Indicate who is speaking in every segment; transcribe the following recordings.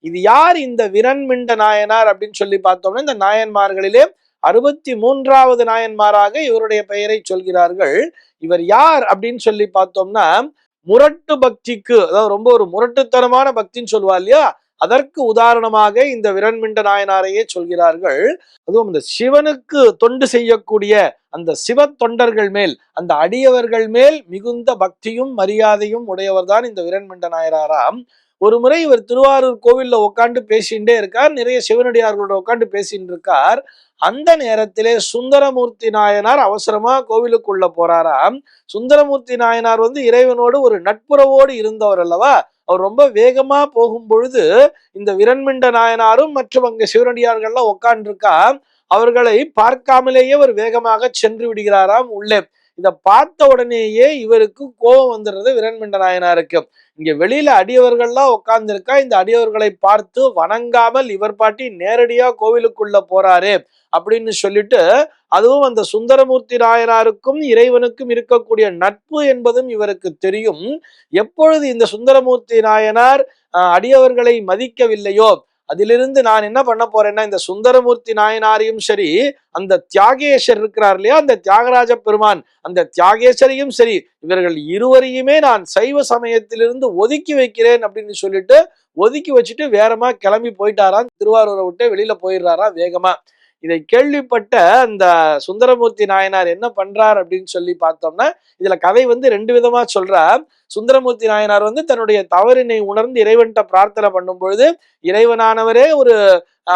Speaker 1: இது யார் இந்த விரண்மிண்ட நாயனார் அப்படின்னு சொல்லி பார்த்தோம்னா, இந்த நாயன்மார்களிலே 63வது நாயன்மாராக இவருடைய பெயரை சொல்கிறார்கள். இவர் யார் அப்படின்னு சொல்லி பார்த்தோம்னா, முரட்டு பக்திக்கு, அதாவது ரொம்ப ஒரு முரட்டுத்தனமான பக்தின்னு சொல்லுவா இல்லையா, அதற்கு உதாரணமாக இந்த விரண்மிண்ட நாயனாரையே சொல்கிறார்கள். அதுவும் இந்த சிவனுக்கு தொண்டு செய்யக்கூடிய அந்த சிவ தொண்டர்கள் மேல், அந்த அடியவர்கள் மேல் மிகுந்த பக்தியும் மரியாதையும் உடையவர் தான் இந்த விரண்மிண்ட நாயனாராம். ஒரு முறை இவர் திருவாரூர் கோவில்ல உட்காந்து பேசிகிட்டே இருக்கார், நிறைய சிவனடியார்களோட உட்காந்து பேசிட்டு இருக்கார். அந்த நேரத்திலே சுந்தரமூர்த்தி நாயனார் அவசரமா கோவிலுக்குள்ள போறாராம். சுந்தரமூர்த்தி நாயனார் இறைவனோடு ஒரு நட்புறவோடு இருந்தவர் அல்லவா, அவர் ரொம்ப வேகமா போகும் பொழுது இந்த விரண்மிண்ட நாயனாரும் மற்றும் அங்க சிவனடியார்கள்லாம் உட்கார்ந்துருக்கா, அவர்களை பார்க்காமலேயே அவர் வேகமாக சென்று விடுகிறாராம் உள்ளே. இதை பார்த்த உடனேயே இவருக்கு கோபம் வந்துடுறது விரண்மிண்ட நாயனாருக்கு. இங்க வெளியில அடியவர்கள்லாம் உட்கார்ந்துருக்கா, இந்த அடியவர்களை பார்த்து வணங்காமல் இவர் பாட்டி நேரடியா கோவிலுக்குள்ள போறாரு அப்படின்னு சொல்லிட்டு, அதுவும் அந்த சுந்தரமூர்த்தி நாயனாருக்கும் இறைவனுக்கும் இருக்கக்கூடிய நட்பு என்பதும் இவருக்கு தெரியும். எப்பொழுது இந்த சுந்தரமூர்த்தி நாயனார் அடியவர்களை மதிக்கவில்லையோ, அதிலிருந்து நான் என்ன பண்ண போறேன்னா, இந்த சுந்தரமூர்த்தி நாயனாரையும் சரி, அந்த தியாகேசர் இருக்கிறார் இல்லையா, அந்த தியாகராஜ பெருமான், அந்த தியாகேசரையும் சரி, இவர்கள் இருவரையுமே நான் சைவ சமயத்திலிருந்து ஒதுக்கி வைக்கிறேன் அப்படின்னு சொல்லிட்டு ஒதுக்கி வச்சுட்டு வேறமா கிளம்பி போயிட்டாராம். திருவாரூரை விட்டு வெளியில போயிடுறாராம் வேகமா. இதை கேள்விப்பட்ட அந்த சுந்தரமூர்த்தி நாயனார் என்ன பண்றார் அப்படின்னு சொல்லி பார்த்தோம்னா, இதுல கதை ரெண்டு விதமா சொல்றார். சுந்தரமூர்த்தி நாயனார் தன்னுடைய தவறினை உணர்ந்து இறைவன்கிட்ட பிரார்த்தனை பண்ணும் பொழுது, இறைவனானவரே ஒரு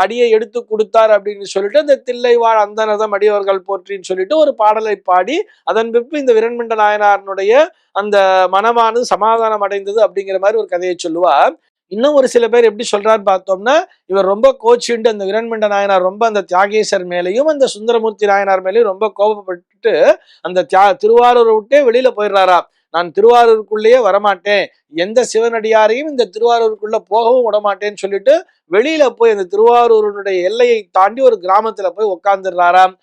Speaker 1: அடியை எடுத்து கொடுத்தார் அப்படின்னு சொல்லிட்டு, அந்த தில்லை வாழ் அந்தனதம் அடியவர்கள் போற்றின்னு சொல்லிட்டு ஒரு பாடலை பாடி, அதன் பின்பு இந்த விரண்மிண்ட நாயனாருடைய அந்த மனமானது சமாதானம் அடைந்தது அப்படிங்கிற மாதிரி ஒரு கதையை சொல்லுவார். இன்னும் ஒரு சில பேர் எப்படி சொல்றான்னு பார்த்தோம்னா, இவர் ரொம்ப கோச்சுண்டு அந்த விரண்மிண்ட நாயனார் ரொம்ப அந்த தியாகேசர் மேலையும் அந்த சுந்தரமூர்த்தி நாயனார் மேலையும் ரொம்ப கோபப்பட்டு அந்த திருவாரூரை விட்டே வெளியில போயிடுறாரா. நான் திருவாரூருக்குள்ளேயே வரமாட்டேன், எந்த சிவனடியாரையும் இந்த திருவாரூருக்குள்ள போகவும் விடமாட்டேன்னு சொல்லிட்டு வெளியில போய் அந்த திருவாரூருடைய எல்லையை தாண்டி ஒரு கிராமத்துல போய் உட்கார்ந்துடுறாராம்.